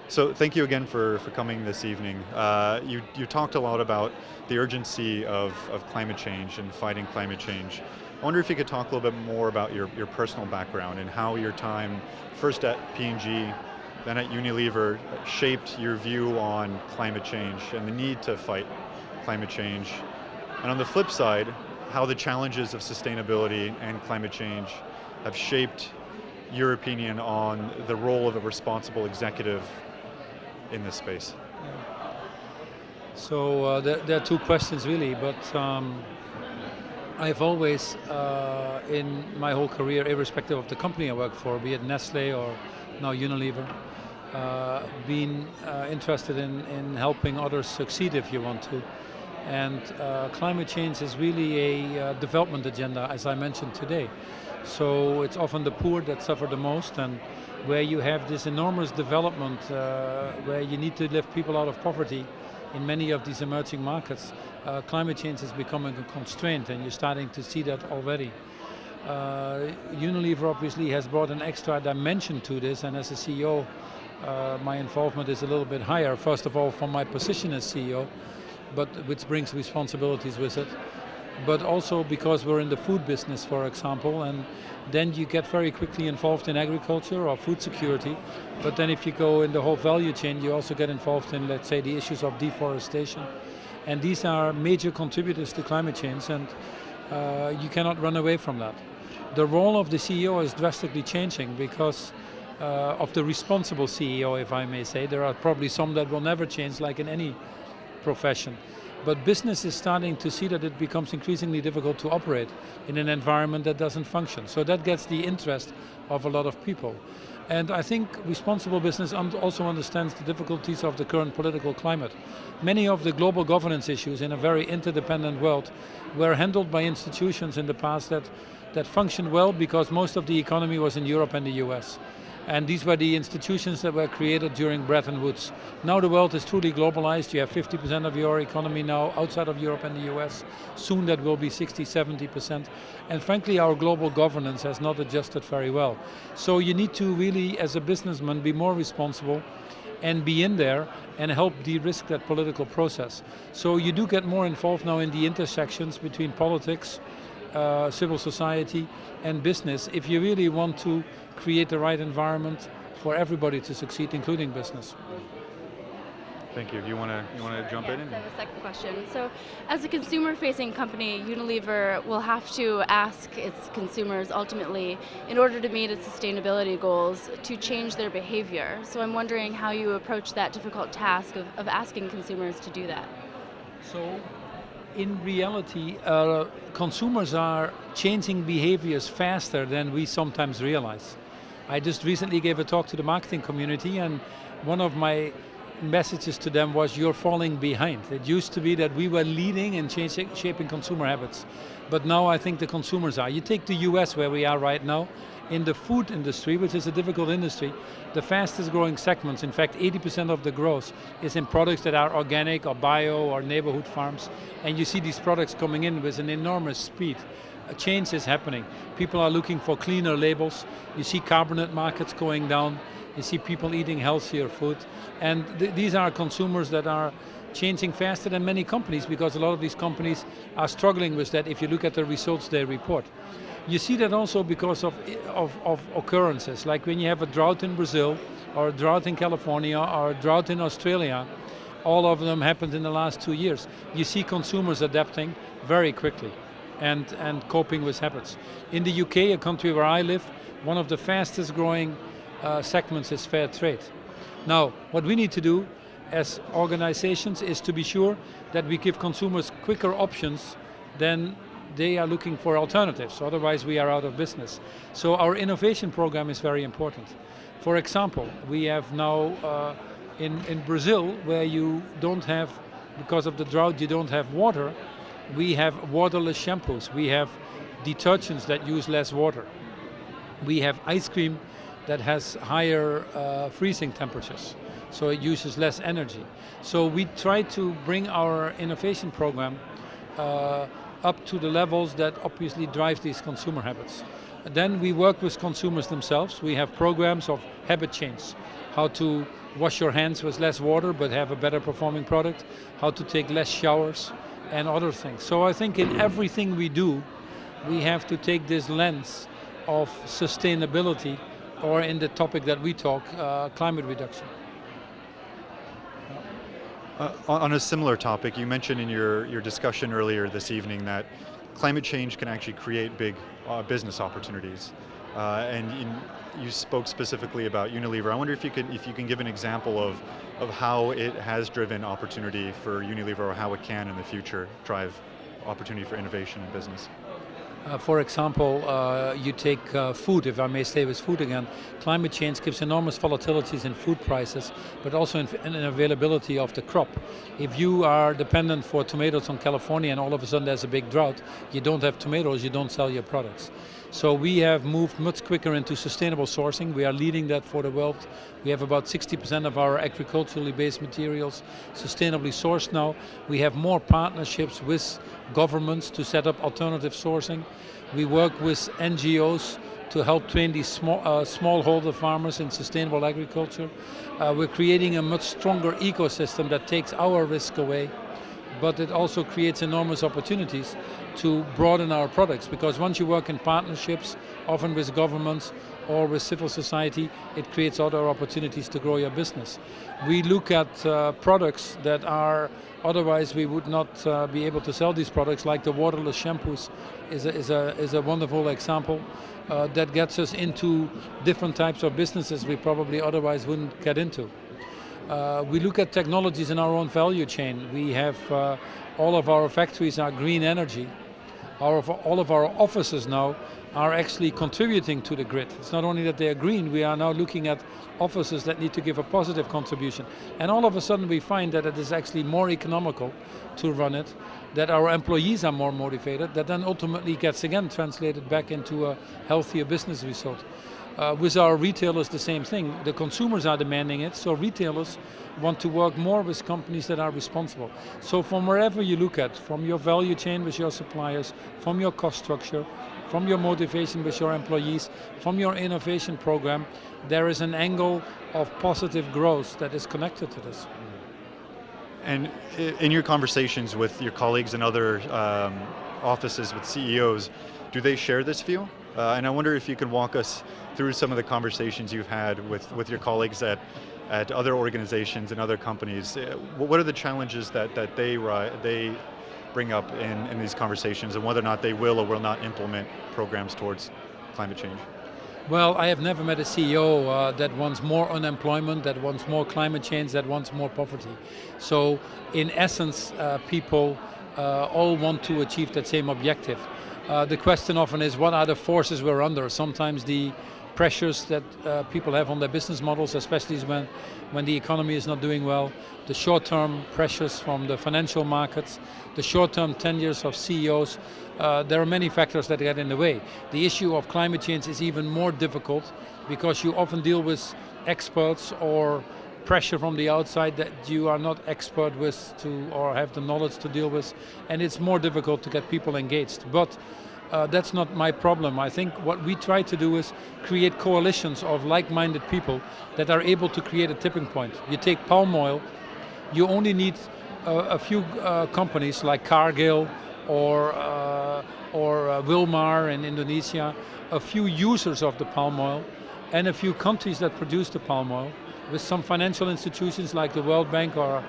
So thank you again for coming this evening. You talked a lot about the urgency of climate change and fighting climate change. I wonder if you could talk a little bit more about your personal background and how your time, first at P&G, then at Unilever, shaped your view on climate change and the need to fight climate change. And on the flip side, how the challenges of sustainability and climate change have shaped your opinion on the role of a responsible executive in this space. So there are two questions really, but I've always, in my whole career, irrespective of the company I work for, be it Nestle or now Unilever, been interested in helping others succeed, if you want to. And climate change is really a development agenda, as I mentioned today. So it's often the poor that suffer the most, and where you have this enormous development where you need to lift people out of poverty in many of these emerging markets, climate change is becoming a constraint, and you're starting to see that already. Unilever obviously has brought an extra dimension to this, and as a CEO, my involvement is a little bit higher. First of all, from my position as CEO, but which brings responsibilities with it. But also because we're in the food business, for example, and then you get very quickly involved in agriculture or food security. But then if you go in the whole value chain, you also get involved in, let's say, the issues of deforestation. And these are major contributors to climate change, and you cannot run away from that. The role of the CEO is drastically changing because of the responsible CEO, if I may say. There are probably some that will never change, like in any profession. But business is starting to see that it becomes increasingly difficult to operate in an environment that doesn't function. So that gets the interest of a lot of people. And I think responsible business also understands the difficulties of the current political climate. Many of the global governance issues in a very interdependent world were handled by institutions in the past that functioned well because most of the economy was in Europe and the US. And these were the institutions that were created during Bretton Woods. Now the world is truly globalized. You have 50% of your economy now outside of Europe and the US. Soon that will be 60, 70%. And frankly, our global governance has not adjusted very well. So you need to really, as a businessman, be more responsible and be in there and help de-risk that political process. So you do get more involved now in the intersections between politics, civil society and business if you really want to create the right environment for everybody to succeed, including business. Thank you. You want to jump in? Yes, I have a second question. So, as a consumer-facing company, Unilever will have to ask its consumers ultimately, in order to meet its sustainability goals, to change their behavior. So I'm wondering how you approach that difficult task of asking consumers to do that. So, in reality, consumers are changing behaviors faster than we sometimes realize. I just recently gave a talk to the marketing community, and one of my messages to them was, you're falling behind. It used to be that we were leading in shaping consumer habits, but now I think the consumers are. You take the US where we are right now, in the food industry, which is a difficult industry, the fastest growing segments, in fact 80% of the growth is in products that are organic or bio or neighborhood farms, and you see these products coming in with an enormous speed. A change is happening. People are looking for cleaner labels. You see carbonate markets going down. You see people eating healthier food. And these are consumers that are changing faster than many companies, because a lot of these companies are struggling with that if you look at the results they report. You see that also because of occurrences, like when you have a drought in Brazil, or a drought in California, or a drought in Australia. All of them happened in the last 2 years. You see consumers adapting very quickly and coping with habits. In the UK, a country where I live, one of the fastest growing segments is fair trade. Now, what we need to do as organizations is to be sure that we give consumers quicker options than they are looking for alternatives, otherwise we are out of business. So our innovation program is very important. For example, we have now in Brazil, where you don't have, because of the drought, you don't have water, we have waterless shampoos, we have detergents that use less water. We have ice cream that has higher freezing temperatures, so it uses less energy. So we try to bring our innovation program up to the levels that obviously drive these consumer habits. Then we work with consumers themselves. We have programs of habit change, how to wash your hands with less water but have a better performing product, how to take less showers and other things. So I think in everything we do, we have to take this lens of sustainability, or in the topic that we talk, climate reduction. On a similar topic, you mentioned in your discussion earlier this evening that climate change can actually create big business opportunities, you spoke specifically about Unilever. I wonder if you can give an example of how it has driven opportunity for Unilever, or how it can in the future drive opportunity for innovation in business. For example, you take food, if I may stay with food again. Climate change gives enormous volatilities in food prices, but also in availability of the crop. If you are dependent for tomatoes on California and all of a sudden there's a big drought, you don't have tomatoes, you don't sell your products. So we have moved much quicker into sustainable sourcing. We are leading that for the world. We have about 60% of our agriculturally based materials sustainably sourced now. We have more partnerships with governments to set up alternative sourcing. We work with NGOs to help train these smallholder farmers in sustainable agriculture. We're creating a much stronger ecosystem that takes our risk away, but it also creates enormous opportunities to broaden our products, because once you work in partnerships, often with governments or with civil society, it creates other opportunities to grow your business. We look at products that are otherwise we would not be able to sell these products, like the waterless shampoos is a wonderful example that gets us into different types of businesses we probably otherwise wouldn't get into. We look at technologies in our own value chain. We have all of our factories are green energy. All of our offices now are actually contributing to the grid. It's not only that they are green, we are now looking at offices that need to give a positive contribution. And all of a sudden we find that it is actually more economical to run it, that our employees are more motivated, that then ultimately gets again translated back into a healthier business result. With our retailers, the same thing. The consumers are demanding it, so retailers want to work more with companies that are responsible. So from wherever you look at, from your value chain with your suppliers, from your cost structure, from your motivation with your employees, from your innovation program, there is an angle of positive growth that is connected to this. And in your conversations with your colleagues and other offices with CEOs, do they share this view? And I wonder if you could walk us through some of the conversations you've had with your colleagues at other organizations and other companies. What are the challenges that they bring up in these conversations, and whether or not they will or will not implement programs towards climate change? Well, I have never met a CEO that wants more unemployment, that wants more climate change, that wants more poverty. So in essence, people all want to achieve that same objective. The question often is, what are the forces we're under? Sometimes the pressures that people have on their business models, especially when the economy is not doing well, the short-term pressures from the financial markets, the short-term tenures of CEOs, there are many factors that get in the way. The issue of climate change is even more difficult because you often deal with experts or pressure from the outside that you are not expert with or have the knowledge to deal with, and it's more difficult to get people engaged. But that's not my problem. I think what we try to do is create coalitions of like-minded people that are able to create a tipping point. You take palm oil, you only need a few companies like Cargill or Wilmar in Indonesia, a few users of the palm oil, and a few countries that produce the palm oil, with some financial institutions like the World Bank or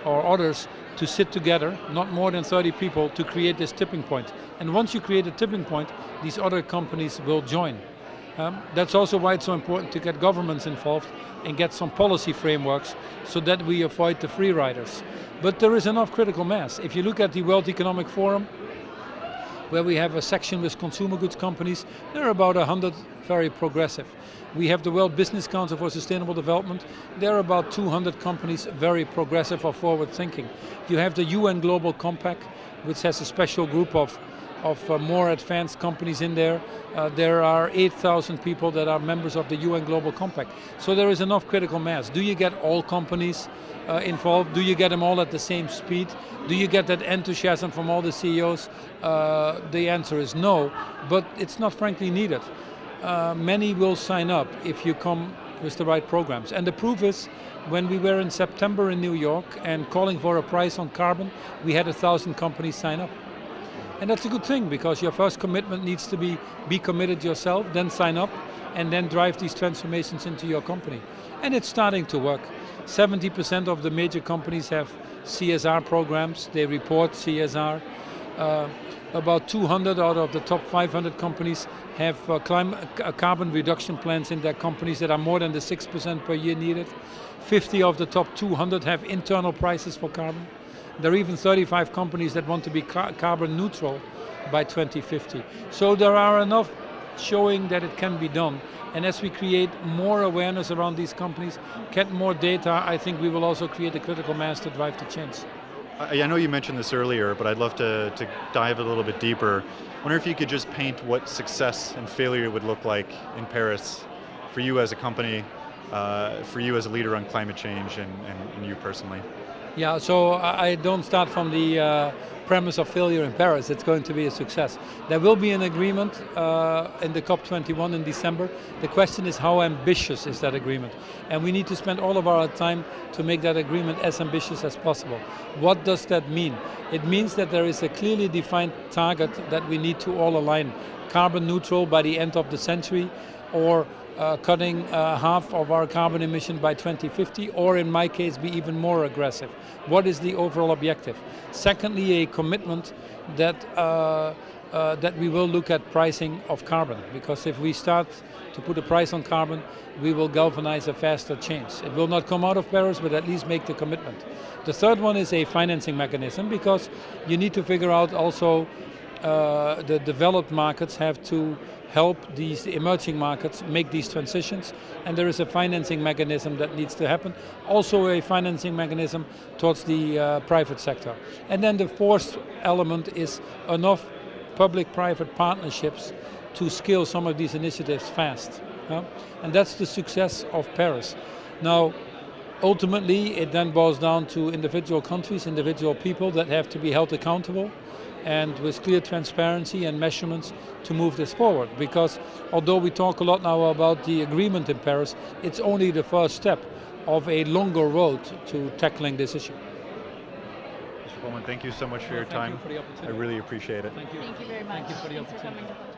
others, to sit together, not more than 30 people, to create this tipping point. And once you create a tipping point, these other companies will join. That's also why it's so important to get governments involved and get some policy frameworks so that we avoid the free riders. But there is enough critical mass. If you look at the World Economic Forum, where we have a section with consumer goods companies, there are about 100 very progressive. We have the World Business Council for Sustainable Development. There are about 200 companies very progressive or forward thinking. You have the UN Global Compact, which has a special group of of more advanced companies in there. There are 8,000 people that are members of the UN Global Compact. So there is enough critical mass. Do you get all companies involved? Do you get them all at the same speed? Do you get that enthusiasm from all the CEOs? The answer is no, but it's not frankly needed. Many will sign up if you come with the right programs. And the proof is, when we were in September in New York and calling for a price on carbon, we had 1,000 companies sign up. And that's a good thing, because your first commitment needs to be committed yourself, then sign up, and then drive these transformations into your company. And it's starting to work. 70% of the major companies have CSR programs. They report CSR. About 200 out of the top 500 companies have carbon reduction plans in their companies that are more than the 6% per year needed. 50 of the top 200 have internal prices for carbon. There are even 35 companies that want to be carbon neutral by 2050. So there are enough showing that it can be done. And as we create more awareness around these companies, get more data, I think we will also create a critical mass to drive the change. I know you mentioned this earlier, but I'd love to dive a little bit deeper. I wonder if you could just paint what success and failure would look like in Paris for you as a company, for you as a leader on climate change, and you personally. Yeah, so I don't start from the premise of failure in Paris. It's going to be a success. There will be an agreement in the COP21 in December. The question is, how ambitious is that agreement? And we need to spend all of our time to make that agreement as ambitious as possible. What does that mean? It means that there is a clearly defined target that we need to all align. Carbon neutral by the end of the century, or cutting half of our carbon emission by 2050, or in my case, be even more aggressive. What is the overall objective? Secondly, a commitment that that we will look at pricing of carbon, because if we start to put a price on carbon, we will galvanize a faster change. It will not come out of Paris, but at least make the commitment. The third one is a financing mechanism, because you need to figure out also the developed markets have to help these emerging markets make these transitions, and there is a financing mechanism that needs to happen. Also a financing mechanism towards the private sector. And then the fourth element is enough public-private partnerships to scale some of these initiatives fast. And that's the success of Paris. Now, ultimately, it then boils down to individual countries, individual people that have to be held accountable, and with clear transparency and measurements to move this forward. Because although we talk a lot now about the agreement in Paris, it's only the first step of a longer road to tackling this issue. Mr. Polman, thank you so much for your time. Thank you for the opportunity. I really appreciate it. Thank you. Thank you very much. Thank you for the Thanks for opportunity. coming to